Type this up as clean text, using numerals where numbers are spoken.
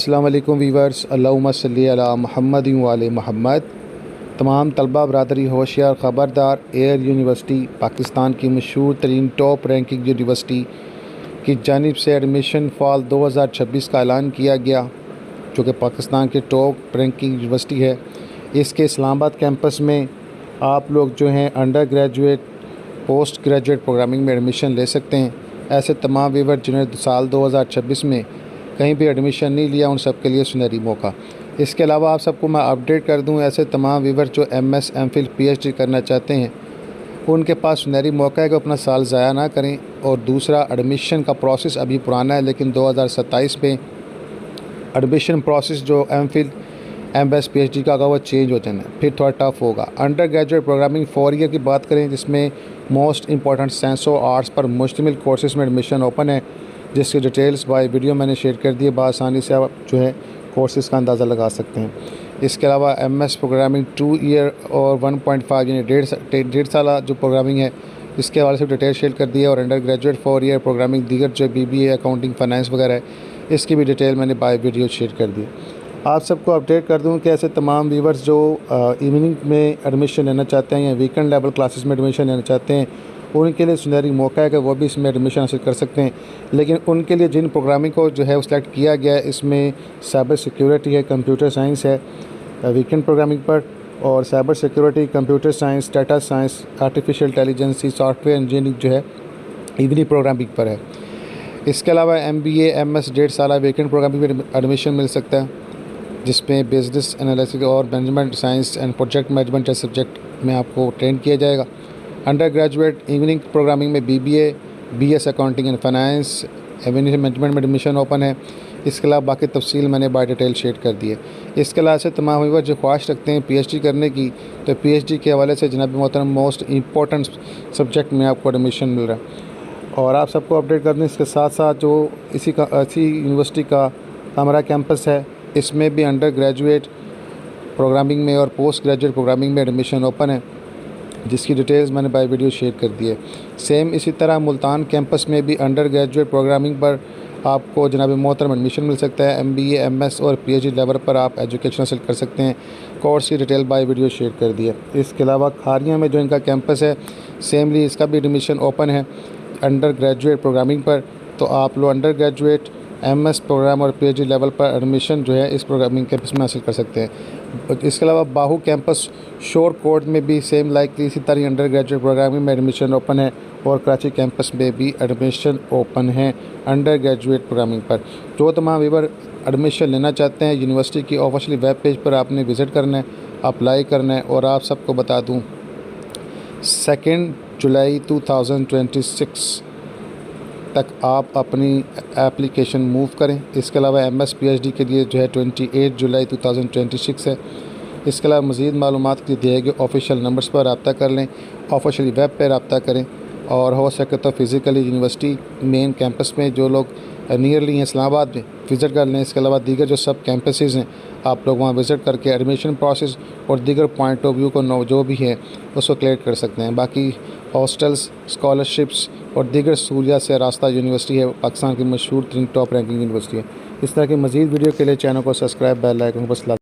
अस्सलाम वालेकुम वीवर्स, अल्लाहुम्मा सल्ली अला मुहम्मद व आले मुहम्मद। तमाम तलबा बरादरी होशियार ख़बरदार, एयर यूनिवर्सिटी पाकिस्तान की मशहूर तरीन टॉप रैंकिंग यूनिवर्सिटी की जानिब से एडमिशन फॉल 2026 का ऐलान किया गया, जो कि पाकिस्तान के टॉप रैंकिंग यूनिवर्सिटी है। इसके इस्लामाबाद कैंपस में आप लोग जो हैं under graduate, post graduate programming में एडमिशन ले सकते हैं। ऐसे तमाम वीवर जिन्होंने साल 2026 में कहीं भी एडमिशन नहीं लिया, उन सब के लिए सुनहरी मौका। इसके अलावा आप सबको मैं अपडेट कर दूं, ऐसे तमाम वीवर जो एमएस, एमफिल, पीएचडी करना चाहते हैं, उनके पास सुनहरी मौका है कि अपना साल ज़ाया ना करें। और दूसरा, एडमिशन का प्रोसेस अभी पुराना है, लेकिन 2027 में एडमिशन प्रोसेस जो एमफिल, एमएस, पीएचडी का होगा वो चेंज हो जाना है, फिर थोड़ा टफ होगा। अंडर ग्रेजुएट प्रोग्रामिंग 4 ईयर की बात करें, जिसमें मोस्ट इंपॉर्टेंट साइंस और आर्ट्स पर मुश्तमिल कोर्सेज़ में एडमिशन ओपन है, जिसकी डिटेल्स बाय वीडियो मैंने शेयर कर दी है। बआसानी से आप जो है कोर्सेज़ का अंदाज़ा लगा सकते हैं। इसके अलावा एमएस प्रोग्रामिंग 2 ईयर और 1.5 यानी डेढ़ साल जो प्रोग्रामिंग है, इसके हवाले से डिटेल शेयर कर दी है। और अंडर ग्रेजुएट 4 ईयर प्रोग्रामिंग दीगर जो बीबीए, अकाउंटिंग, फाइनेंस वगैरह है, इसकी भी डिटेल मैंने बाय वीडियो शेयर कर दी। आप सबको अपडेट कर दूं कि ऐसे तमाम व्यूवर्स जो इवनिंग में एडमिशन लेना चाहते हैं या वीकेंड लेवल क्लासेस में एडमिशन लेना चाहते हैं, उनके लिए सुनहरी मौका है कि वो भी इसमें एडमिशन हासिल कर सकते हैं। लेकिन उनके लिए जिन प्रोग्रामिंग को जो है वो सिलेक्ट किया गया है, इसमें साइबर सिक्योरिटी है, कंप्यूटर साइंस है वीकेंड प्रोग्रामिंग पर, और cyber security, computer science, data science, artificial intelligence, software engineering जो है इवनिंग प्रोग्रामिंग पर है। इसके अलावा एमबीए, एमएस 1.5 साल वीकेंड प्रोग्रामिंग में एडमिशन मिल सकता है, जिसमें बिजनेस एनालिसिस और management science and project management जैसे सब्जेक्ट में आपको ट्रेन किया जाएगा। अंडर ग्रेजुएट इवनिंग प्रोग्रामिंग में BBA, BS accounting and finance, evening management में एडमिशन ओपन है। इसके अलावा बाकी तफसील मैंने बाय डिटेल शेयर कर दी है। इसके अलावा से तमाम व्यूअर जो ख्वाहिश रखते हैं पीएचडी करने की, तो पीएचडी के हवाले से जनाब मोहतरम मोस्ट इंपॉर्टेंट सब्जेक्ट में आपको एडमिशन मिल रहा है। और आप सबको अपडेट कर दें, इसके साथ साथ जो इसी यूनिवर्सिटी का हमारा कैंपस है, इसमें भी अंडर ग्रेजुएट प्रोग्रामिंग में और पोस्ट ग्रेजुएट प्रोग्रामिंग में एडमिशन ओपन है, जिसकी डिटेल्स मैंने बाय वीडियो शेयर कर दी है। सेम इसी तरह मुल्तान कैंपस में भी अंडर ग्रेजुएट प्रोग्रामिंग पर आपको जनाब मोहतरम एडमिशन मिल सकता है। एमबीए, एमएस और पीएचडी लेवल पर आप एजुकेशन हासिल कर सकते हैं। कोर्स की डिटेल बाय वीडियो शेयर कर दी है। इसके अलावा खारिया में जो इनका कैंपस है, सेमली इसका भी एडमिशन ओपन है अंडर ग्रेजुएट प्रोग्रामिंग पर। तो आप लोग अंडर ग्रेजुएट, एमएस प्रोग्राम और पीएचडी लेवल पर एडमिशन जो है इस प्रोग्रामिंग कैंपस में हासिल कर सकते हैं। इसके अलावा बाहू कैंपस शोर कोट में भी सेम लाइकली इसी तरह अंडर ग्रेजुएट प्रोग्रामिंग में एडमिशन ओपन है, और कराची कैंपस में भी एडमिशन ओपन है अंडर ग्रेजुएट प्रोग्रामिंग पर। जो तमाम व्यूअर एडमिशन लेना चाहते हैं, यूनिवर्सिटी की ऑफिशियल वेब पेज पर आपने विज़िट करना है, अप्लाई करना है। और आप सबको बता दूँ, 2 जुलाई 2026 तक आप अपनी एप्लीकेशन मूव करें। इसके अलावा एमएस पीएचडी के लिए जो है 28 जुलाई 2026 है। इसके अलावा मज़ीद मालूमात के लिए दिए गए ऑफिशियल नंबर्स पर रब्ता कर लें, ऑफिशियल वेब पर रब्ता करें, और हो सके तो फ़िज़िकली यूनिवर्सिटी मेन कैंपस में जो लोग नियरली हैं इस्लामाबाद में विज़िट कर लें। इसके अलावा दीगर जो सब कैंपसेस हैं, आप लोग वहाँ विज़िट करके एडमिशन प्रोसेस और दीगर पॉइंट ऑफ व्यू को जो भी है उसको क्लियर कर सकते हैं। बाकी हॉस्टल्स, स्कॉलरशिप्स और दीगर सहूलियात से रास्ता यूनिवर्सिटी है, पाकिस्तान की मशहूर टॉप रैंकिंग यूनिवर्सिटी है। इस तरह की मज़ीद वीडियो के लिए चैनल को सब्सक्राइब, बेल आइकन को बस